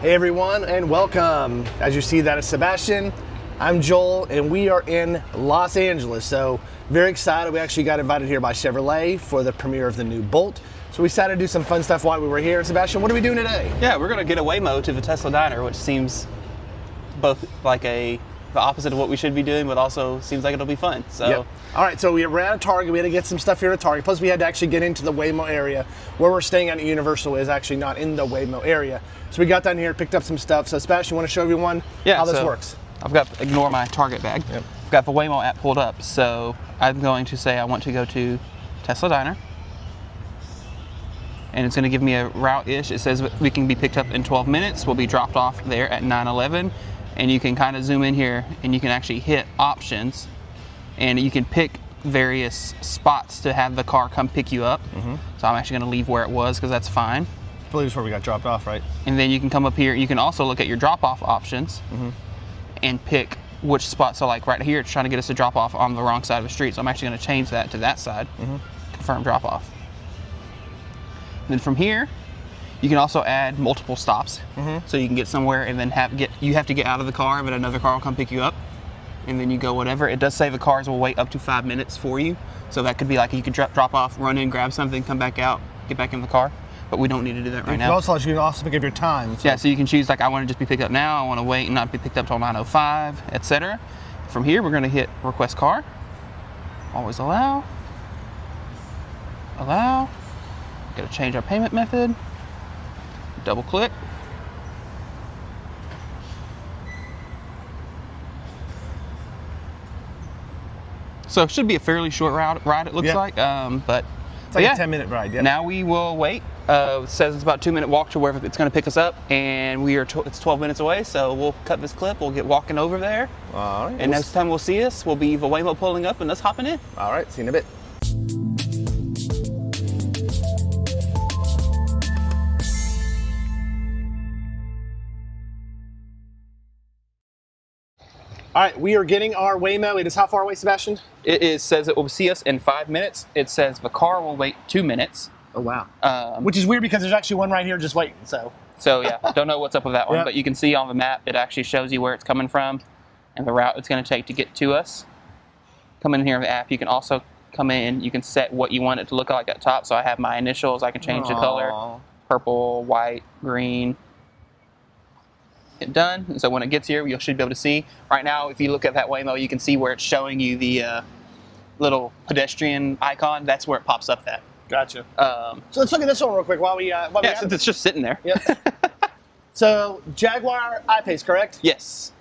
Hey everyone, and welcome. As you see, that is Sebastian. I'm Joel, and we are in Los Angeles. So very excited. We actually got invited here by Chevrolet for the premiere of the new Bolt. So we decided to do some fun stuff while we were here. Sebastian, what are we doing today? Yeah, we're going to get a Waymo to the Tesla diner, which seems both like the opposite of what we should be doing, but also seems like it'll be fun. So, yep. All right, so we were at Target. We had to get some stuff here at Target. Plus, we had to actually get into the Waymo area. Where we're staying at Universal is actually not in the Waymo area. So we got down here, picked up some stuff. So, Sebastian, you want to show everyone how this works? I've got, ignore my Target bag. Yep. I've got the Waymo app pulled up. So I'm going to say I want to go to Tesla diner. And it's going to give me a route-ish. It says we can be picked up in 12 minutes. We'll be dropped off there at 9:11. And you can kind of zoom in here and you can actually hit options and you can pick various spots to have the car come pick you up. So I'm actually going to leave where it was because that's fine. I believe it's where we got dropped off, right? And then you can come up here. You can also look at your drop-off options and pick which spot. So like right here, it's trying to get us to drop off on the wrong side of the street. So I'm actually going to change that to that side. Confirm drop-off. Then from here, you can also add multiple stops, so you can get somewhere and then you have to get out of the car, but another car will come pick you up, and then you go whatever. It does say the cars will wait up to 5 minutes for you, so that could be like you could drop off, run in, grab something, come back out, get back in the car. But we don't need to do that right now. You can also pick up your time. So. Yeah, so you can choose like I want to just be picked up now, I want to wait and not be picked up till 9:05, etc. From here, we're going to hit request car. Always allow. Allow. Got to change our payment method. Double click. So it should be a fairly short ride it looks like, but it's like a 10-minute ride. Yeah. Now we will wait. It says it's about a 2-minute walk to wherever it's going to pick us up, and it's 12 minutes away. So we'll cut this clip. We'll get walking over there. All right. And next time we'll see us, will be the Waymo pulling up and us hopping in. All right. See you in a bit. All right, we are getting our Waymo. It is how far away, Sebastian? It says it will see us in 5 minutes. It says the car will wait 2 minutes. Oh, wow. Which is weird because there's actually one right here just waiting, so. So, yeah, don't know what's up with that one, but you can see on the map, it actually shows you where it's coming from and the route it's going to take to get to us. Come in here in the app. You can also come in. You can set what you want it to look like at the top. So I have my initials. I can change the color. Purple, white, green. Hit done, and so when it gets here, you should be able to see. Right now, if you look at that Waymo, you can see where it's showing you the little pedestrian icon. That's where it pops up at. Gotcha. So let's look at this one real quick while we since it's just sitting there. Yep. So Jaguar I-Pace, correct? Yes.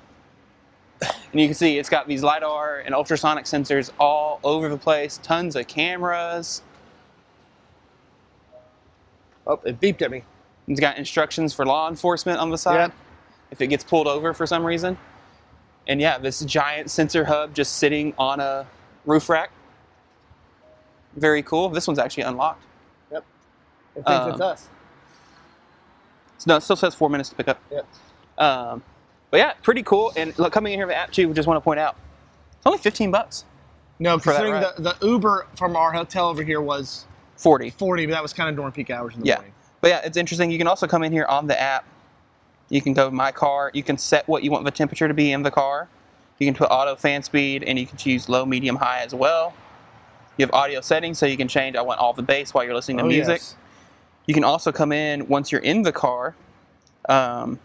And you can see it's got these LiDAR and ultrasonic sensors all over the place. Tons of cameras. Oh, it beeped at me. It's got instructions for law enforcement on the side. Yep. If it gets pulled over for some reason. And yeah, this giant sensor hub just sitting on a roof rack. Very cool. This one's actually unlocked. Yep. It thinks it's us. No, it still says 4 minutes to pick up. Yep. But yeah, pretty cool. And look, coming in here with the app too, we just want to point out, it's only $15. No, considering the Uber from our hotel over here was 40, but that was kind of during peak hours in the morning. But yeah, it's interesting. You can also come in here on the app. You can go to my car. You can set what you want the temperature to be in the car. You can put auto fan speed, and you can choose low, medium, high as well. You have audio settings, so you can change, I want all the bass while you're listening to music. Yes. You can also come in once you're in the car, and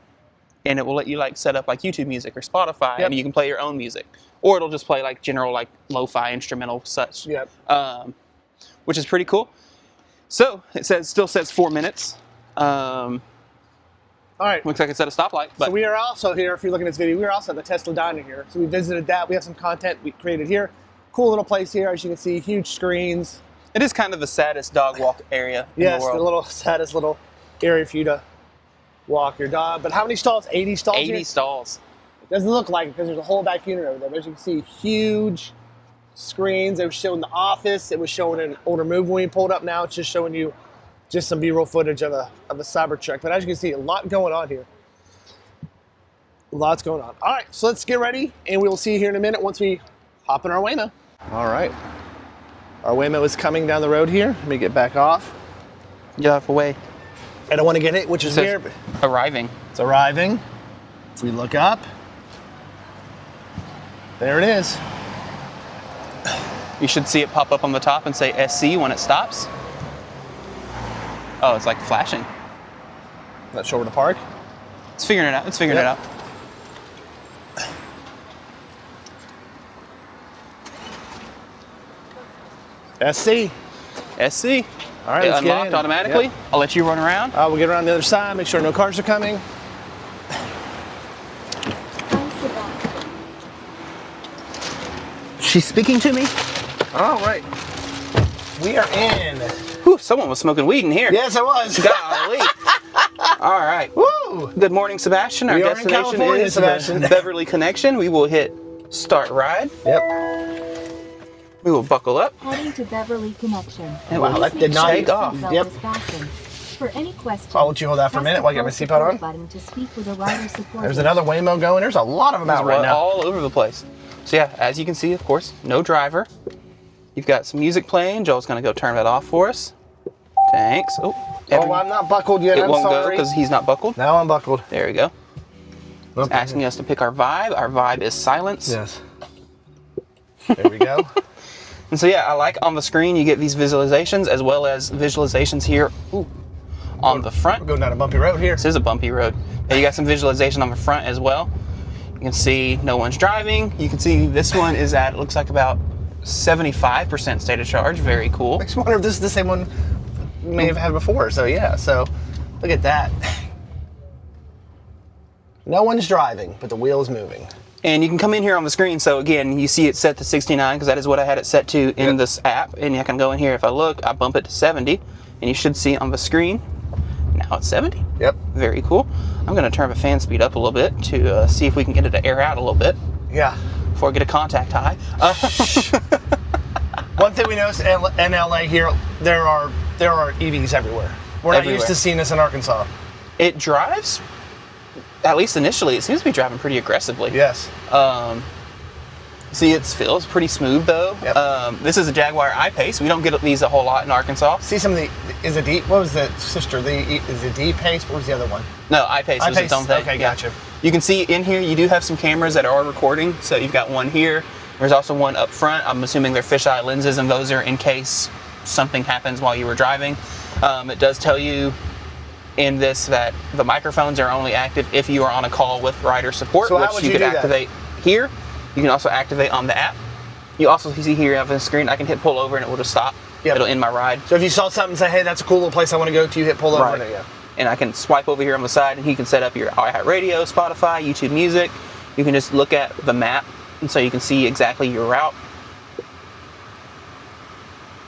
it will let you like set up like YouTube music or Spotify, and you can play your own music. Or it'll just play like general like lo-fi instrumental such. Yep. Which is pretty cool. So it still says 4 minutes. All right. Looks like it's at a stoplight. But so we are also here, if you're looking at this video, we are also at the Tesla diner here. So we visited that. We have some content we created here. Cool little place here. As you can see, huge screens. It is kind of the saddest dog walk area in the world. The little saddest little area for you to walk your dog. But how many stalls? 80 stalls 80 here? stalls. It doesn't look like it because there's a whole back unit over there. But as you can see, huge screens. It was showing the office. It was showing an older movie when we pulled up. Now it's just showing you just some B-roll footage of a Cybertruck. But as you can see, a lot going on here. Lots going on. All right, so let's get ready, and we will see you here in a minute once we hop in our Waymo. All right. Our Waymo is coming down the road here. Let me get back off. Get off the way. I don't want to get hit, which is says weird. arriving. It's arriving. If we look up, there it is. You should see it pop up on the top and say SC when it stops. Oh, it's like flashing. Not sure where to park. It's figuring it out. It's figuring it out. SC. SC. All right, It let's get unlocked in. automatically. Yep. I'll let you run around. We'll get around the other side, make sure no cars are coming. She's speaking to me. All right. We are in. Whew, someone was smoking weed in here. Yes, I was. Golly. All right. Woo! Good morning, Sebastian. Our We are in destination California, is Sebastian. the Beverly Connection. We will hit start ride. Yep. We will buckle up. Heading to Beverly Connection. And Wow, we'll that did not take off. Yep. For any questions, I'll let you hold that for a minute while I get my press the seatbelt on. button to speak with a rider support. There's another Waymo going. There's a lot of them out right now. All over the place. So yeah, as you can see, of course, no driver. You've got some music playing. Joel's going to go turn that off for us. Thanks. Oh, I'm not buckled yet. it I'm won't go sorry. because he's not buckled. Now I'm buckled. There we go. It's Okay. asking us to pick our vibe. Our vibe is silence. Yes. There we go. And so yeah, I like on the screen you get these visualizations as well as visualizations here on the front. We're going down a bumpy road here. This is a bumpy road. Yeah, you got some visualization on the front as well. You can see no one's driving. You can see this one is at, it looks like about 75% state of charge. Very cool. I just wonder if this is the same one we may have had before. So yeah, so look at that. No one's driving, but the wheel is moving. And you can come in here on the screen. So again, you see it set to 69 because that is what I had it set to in this app. And I can go in here. If I look, I bump it to 70 and you should see on the screen, now it's 70. Yep. Very cool. I'm going to turn the fan speed up a little bit to see if we can get it to air out a little bit Yeah. before I get a contact high. One thing we noticed in LA here, there are EVs everywhere. We're not used to seeing this in Arkansas. It drives, at least initially, it seems to be driving pretty aggressively. Yes. See, it feels pretty smooth though. Yep. This is a Jaguar I-Pace. We don't get these a whole lot in Arkansas. See some of the, is it D, what was the sister? Is it D-Pace? What was the other one? No, I-Pace was its own thing. Okay, Yeah. gotcha. You can see in here, you do have some cameras that are recording. So you've got one here. There's also one up front. I'm assuming they're fisheye lenses, and those are in case something happens while you were driving. It does tell you in this that the microphones are only active if you are on a call with rider support, So how which would you you could do that? activate here. You can also activate on the app. You also see here on the screen, I can hit pull over and it will just stop. Yep. It'll end my ride. So if you saw something and say, hey, that's a cool little place I want to go to, you hit pull over. Right. And yeah. And I can swipe over here on the side and you can set up your iHeartRadio, Spotify, YouTube Music. You can just look at the map and so you can see exactly your route.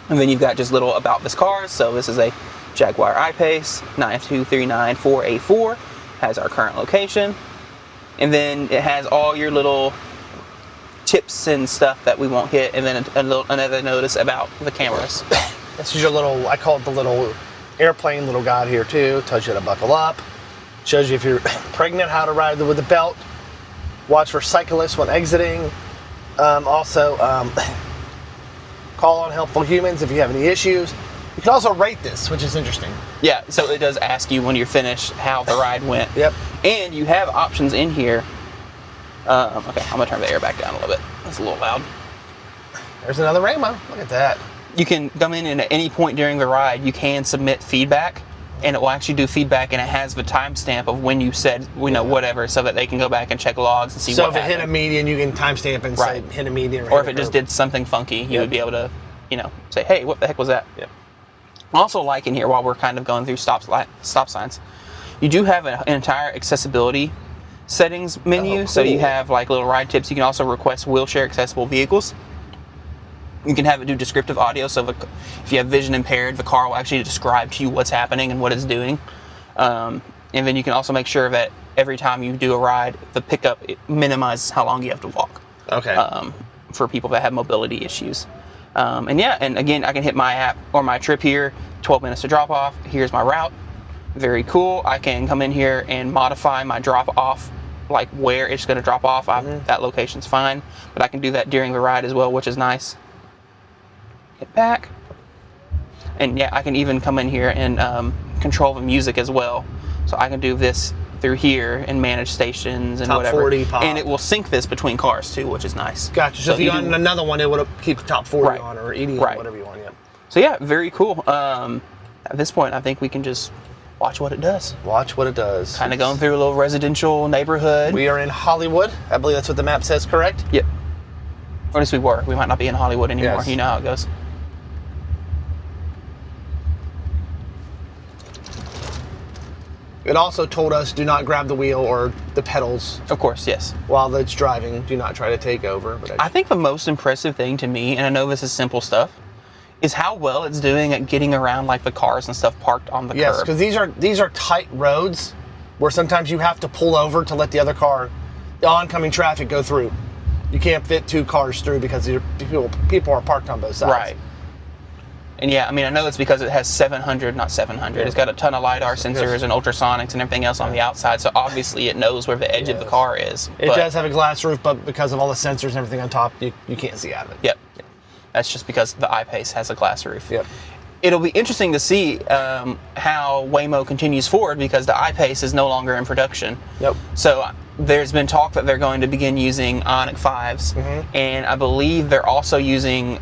And then you've got just little about this car. So this is a Jaguar I-Pace 9239484, has our current location. And then it has all your little tips and stuff that we won't hit, and then another notice about the cameras. This is your little, I call it the little airplane little guide here too. Tells you to buckle up. Shows you if you're pregnant, how to ride with the belt. Watch for cyclists when exiting. Also, call on helpful humans if you have any issues. You can also rate this, which is interesting. Yeah, so it does ask you when you're finished how the ride went. Yep. And you have options in here. Okay, I'm gonna turn the air back down a little bit. That's a little loud. There's another Waymo. Look at that. You can come in and at any point during the ride, you can submit feedback, and it will actually do feedback, and it has the timestamp of when you said, whatever, so that they can go back and check logs and see So what if it happened. hit a median, you can timestamp and Right. say hit a median. Or if it just did something funky, you would be able to, say, hey, what the heck was that? Yep. Also, like in here, while we're kind of going through stop signs, you do have an entire accessibility settings menu. Oh, So you cool. have like little ride tips. You can also request wheelchair accessible vehicles. You can have it do descriptive audio. So if you have vision impaired, the car will actually describe to you what's happening and what it's doing. And then you can also make sure that every time you do a ride, the pickup it minimizes how long you have to walk. Okay. For people that have mobility issues. And again, I can hit my app or my trip here, 12 minutes to drop off. Here's my route. Very cool. I can come in here and modify my drop off, like where it's going to drop off. That location's fine, but I can do that during the ride as well, which is nice. Hit back. And yeah, I can even come in here and control the music as well. So I can do this through here and manage stations and Top whatever. 40 pop. And it will sync this between cars too, which is nice. Gotcha. So if you do- on another one, it would keep top 40 Right. on or 80 on, Right. whatever you want. Yep. So yeah, very cool. At this point, I think we can just watch what it does. Watch what it does. Kind of going through a little residential neighborhood. We are in Hollywood. I believe that's what the map says, correct? Yep. Or at least we were. We might not be in Hollywood anymore. Yes. You know how it goes. It also told us do not grab the wheel or the pedals Of course, yes. while it's driving. Do not try to take over. But I think the most impressive thing to me, and I know this is simple stuff, is how well it's doing at getting around like the cars and stuff parked on the yes, curb. because these are tight roads where sometimes you have to pull over to let the other car, the oncoming traffic, go through. You can't fit two cars through because people are parked on both sides. Right. And yeah, I mean, I know it's because it has 700, not 700. Yeah. It's got a ton of LiDAR sensors and ultrasonics and everything else on the outside, so obviously it knows where the edge of the car is. It does have a glass roof, but because of all the sensors and everything on top, you can't see out of it. Yep. That's just because the I-Pace has a glass roof. Yep. It'll be interesting to see how Waymo continues forward because the I-Pace is no longer in production. Yep. So there's been talk that they're going to begin using Ioniq 5s, and I believe they're also using,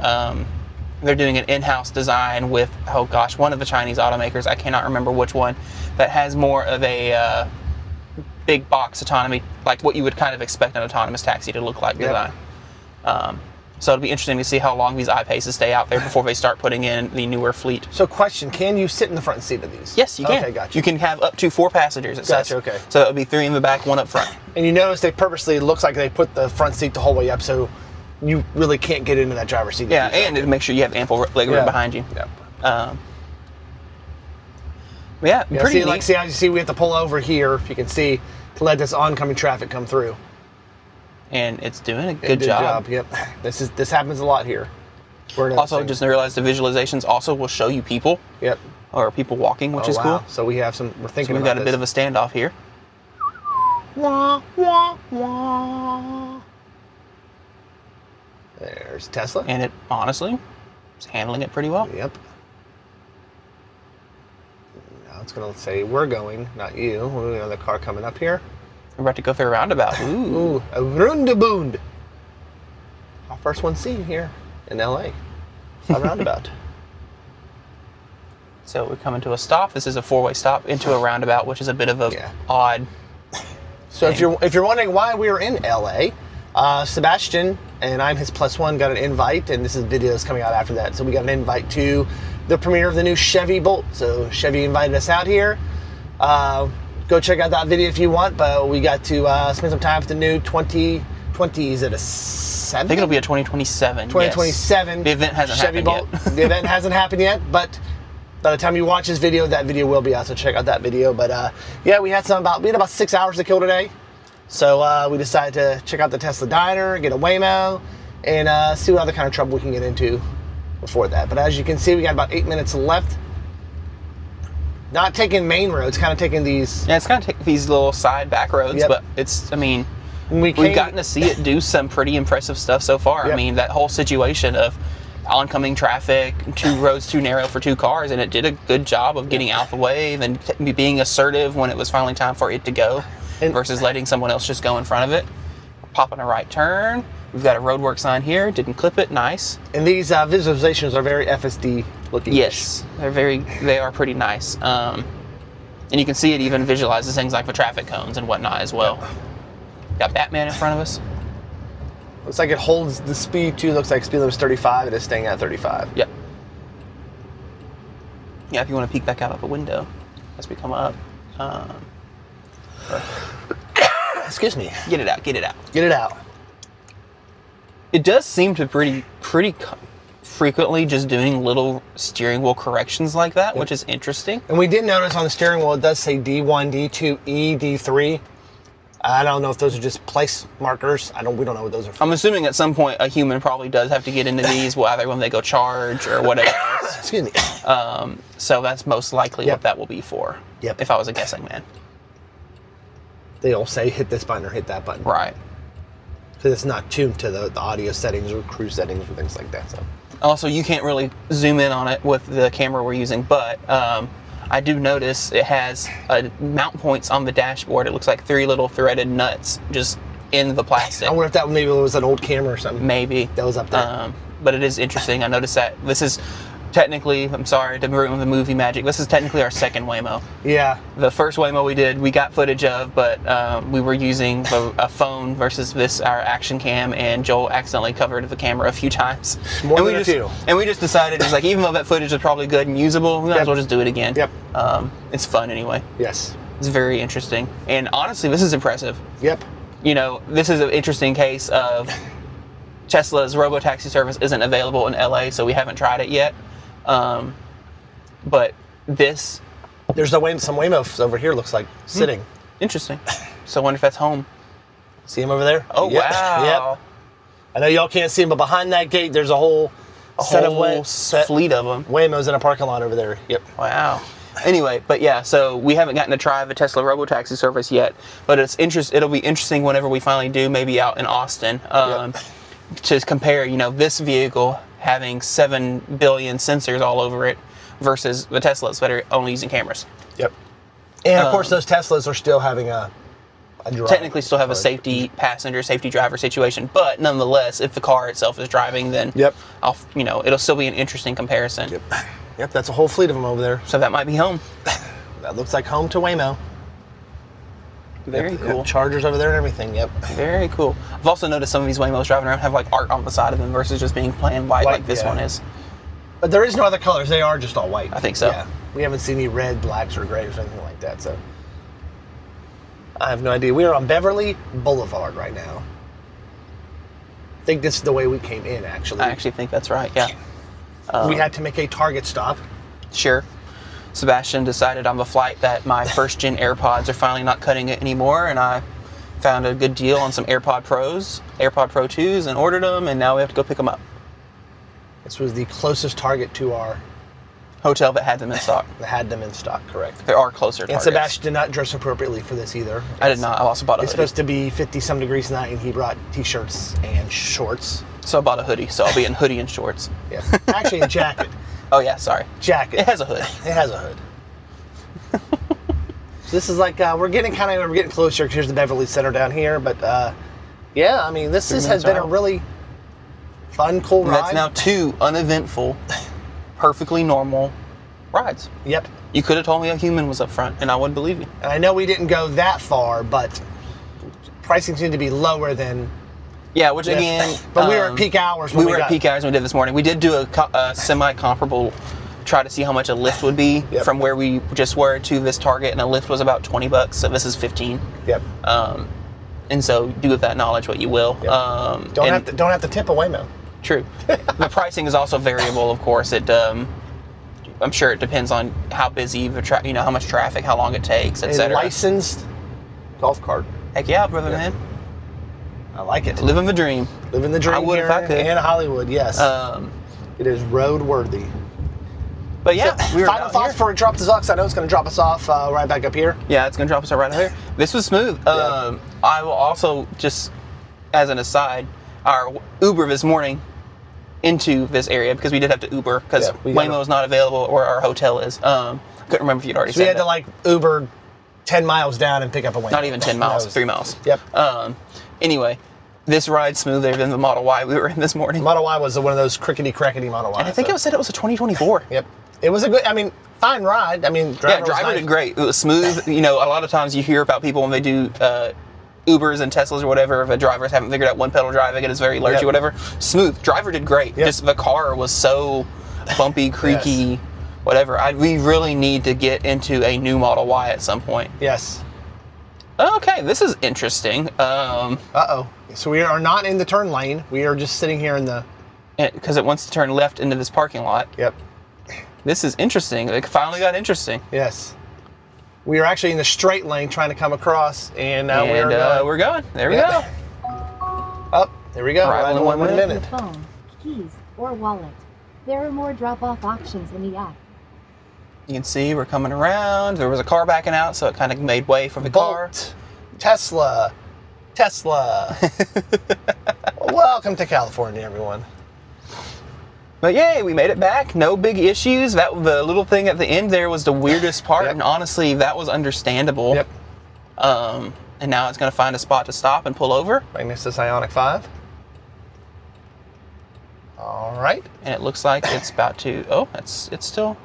they're doing an in-house design with, oh gosh, one of the Chinese automakers, I cannot remember which one, that has more of a big box autonomy, like what you would kind of expect an autonomous taxi to look like design. So it'll be interesting to see how long these I-Paces stay out there before they start putting in the newer fleet. So question, can you sit in the front seat of these? Yes, you can. Okay, gotcha. You can have up to 4 passengers, it says. Gotcha, okay. So that would be 3 in the back, 1 up front. And you notice they purposely, it looks like they put the front seat the whole way up so you really can't get into that driver's seat. Yeah, and to make sure you have ample leg room behind you. Yep. Yeah, Yeah, pretty see, neat. like, see how you see we have to pull over here, if you can see, to let this oncoming traffic come through. And it's doing a It good did job. Yep. This happens a lot here. Also, just realized the visualizations also will show you people Yep. or people walking, which is wow. cool. So we have some. We're So thinking we've about got a bit of a standoff here. Wah, wah, wah. There's Tesla. And it honestly is handling it pretty well. Yep. Now it's gonna say we're going, not you. We have another car coming up here. We're about to go through a roundabout. Ooh. Ooh, a roundabout. Our first one seen here in LA. A roundabout. So we're coming to a stop. This is a 4-way stop into a roundabout, which is a bit of a odd. So if you're wondering why we were in LA, Sebastian and I'm his +1 got an invite, and this is videos coming out after that. So we got an invite to the premiere of the new Chevy Bolt. So Chevy invited us out here. Go check out that video if you want. But we got to spend some time with the new 2020. Is it a 7? I think it'll be a 2027. 2027. Yes. The event hasn't Chevy happened Bolt. yet. The event hasn't happened yet, but by the time you watch this video, that video will be out. So check out that video. But yeah, we had about 6 hours to kill today. So we decided to check out the Tesla diner, get a Waymo, and see what other kind of trouble we can get into before that. But as you can see, we got about 8 minutes left. Not taking main roads, kind of taking these. Yeah, it's kind of take these little side back roads, Yep. but it's, I mean, We've gotten to see it do some pretty impressive stuff so far. Yep. I mean, that whole situation of oncoming traffic, 2 roads too narrow for 2 cars, and it did a good job of getting out the way and being assertive when it was finally time for it to go, versus letting someone else just go in front of it. Popping a right turn. We've got a roadwork sign here. Didn't clip it. Nice. And these visualizations are very FSD looking. Yes, they are pretty nice. And you can see it even visualizes things like the traffic cones and whatnot as well. Got Batman in front of us. Looks like it holds the speed too. Looks like speed limit is 35. It is staying at 35. Yep. Yeah, if you want to peek back out of the window as we come up. Excuse me. Get it out. Get it out. Get it out. It does seem to pretty frequently just doing little steering wheel corrections like that, which is interesting. And we did notice on the steering wheel it does say D1, D2, E, D3. I don't know if those are just place markers. We don't know what those are for. I'm assuming at some point a human probably does have to get into these, either when they go charge or whatever else. Excuse me. So that's most likely what that will be for. Yep. If I was a guessing man. They all say hit this button or hit that button. Right. Because it's not tuned to the audio settings or cruise settings or things like that. So Also, you can't really zoom in on it with the camera we're using, but I do notice it has mount points on the dashboard. It looks like 3 little threaded nuts just in the plastic. I wonder if that maybe was an old camera or something. Maybe. That was up there. But it is interesting. I noticed that this is technically, I'm sorry to ruin the movie magic, this is technically our second Waymo. Yeah. The first Waymo we did, we got footage of, but we were using a phone versus our action cam, and Joel accidentally covered the camera a few times. More than a few. And we just decided, it's like, even though that footage was probably good and usable, we might as well just do it again. Yep. It's fun anyway. Yes. It's very interesting. And honestly, this is impressive. Yep. You know, this is an interesting case of Tesla's robotaxi service isn't available in LA, so we haven't tried it yet. But this... There's some Waymos over here, looks like, sitting. Interesting. So I wonder if that's home. See him over there? Oh, yep. wow. Yep. I know y'all can't see him, but behind that gate, there's a whole fleet of them. Waymos in a parking lot over there. Yep. Wow. Anyway, but yeah, so we haven't gotten to try the Tesla robotaxi service yet, but it'll be interesting whenever we finally do, maybe out in Austin, to compare, you know, this vehicle having 7 billion sensors all over it versus the Teslas that are only using cameras. Yep. And of course, those Teslas are still having a drive. Technically still have a safety passenger, safety driver situation, but nonetheless, if the car itself is driving, then it'll still be an interesting comparison. Yep. Yep, that's a whole fleet of them over there. So that might be home. That looks like home to Waymo. Very cool. Yep, chargers over there and everything, yep. Very cool. I've also noticed some of these Waymos driving around have like art on the side of them versus just being plain white like this one is. But there is no other colors. They are just all white. I think so. Yeah. We haven't seen any red, blacks, or grays or anything like that, so. I have no idea. We are on Beverly Boulevard right now. I think this is the way we came in, actually. I actually think that's right, yeah. We had to make a Target stop. Sure. Sebastian decided on the flight that my first-gen AirPods are finally not cutting it anymore, and I found a good deal on some AirPod Pros, AirPod Pro 2s, and ordered them, and now we have to go pick them up. This was the closest Target to our hotel that had them in stock. That had them in stock, correct. There are closer Targets. And Sebastian did not dress appropriately for this either. I did not. I also bought a hoodie. It's supposed to be 50-some degrees tonight, and he brought T-shirts and shorts. So I bought a hoodie, so I'll be in hoodie and shorts. Yeah. Actually, a jacket. Oh, yeah, sorry. Jacket. It has a hood. It has a hood. So this is like, we're getting closer because here's the Beverly Center down here. But, yeah, I mean, this has been a really fun, cool ride. That's now 2 uneventful, perfectly normal rides. Yep. You could have told me a human was up front, and I wouldn't believe you. And I know we didn't go that far, but pricing seemed to be lower than... Yeah, which again... But we were at peak hours when we were at peak hours when we did this morning. We did do a semi-comparable, try to see how much a lift would be from where we just were to this Target, and a lift was about $20, so this is $15. Yep. And so do with that knowledge what you will. Yep. Don't have to tip a Waymo. True. The pricing is also variable, of course. It I'm sure it depends on how busy how much traffic, how long it takes, etc. A licensed golf cart. Heck yeah, brother man. I like it. Living the dream. Living the dream. I would here if I could. And Hollywood, yes. It is road worthy. But yeah, so, final thoughts before it drops us off, because I know it's going to drop us off right back up here. Yeah, it's going to drop us off right here. This was smooth. I will also, just as an aside, our Uber this morning into this area, because we did have to Uber, because Waymo is not available where our hotel is. Couldn't remember if you'd already said that. So we had to Uber 10 miles down and pick up a Waymo. Not even 10 miles, 3 miles. Yep. Anyway, this ride's smoother than the Model Y we were in this morning. Model Y was one of those crickety-crackety Model Ys. And I think it was said it was a 2024. Yep. It was a good, fine ride. Driver did great. It was smooth. A lot of times you hear about people when they do Ubers and Teslas or whatever, if the drivers haven't figured out one pedal driving and it's very lurchy, whatever. Smooth. Driver did great. Yep. Just the car was so bumpy, creaky, whatever. We really need to get into a new Model Y at some point. Yes. Okay, this is interesting. Uh-oh. So we are not in the turn lane. We are just sitting here in the... Because it wants to turn left into this parking lot. Yep. This is interesting. It finally got interesting. Yes. We are actually in the straight lane trying to come across, and now we're going. There we go. Up. There we go. Arrival in 1 minute. Your phone, keys, or wallet. There are more drop-off options in the app. You can see we're coming around. There was a car backing out, so it kind of made way for the car. Tesla. Welcome to California, everyone. But yay, we made it back. No big issues. The little thing at the end there was the weirdest part, Yep. and honestly, that was understandable. Yep. And now it's going to find a spot to stop and pull over. Right next to Ionic 5. All right. And it looks like it's about to. Oh, it's still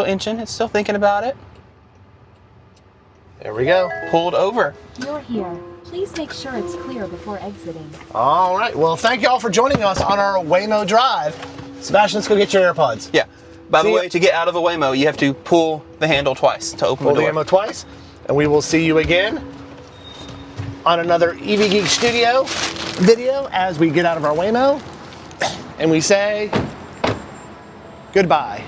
inching. It's still thinking about it. There we go. Pulled over. You're here. Please make sure it's clear before exiting. All right. Well, thank you all for joining us on our Waymo drive. Sebastian, let's go get your AirPods. Yeah. By the See ya. way, to get out of a Waymo, you have to pull the handle twice to open Pull the the door. ammo twice, and we will see you again on another EV Geek Studio video as we get out of our Waymo, and we say goodbye.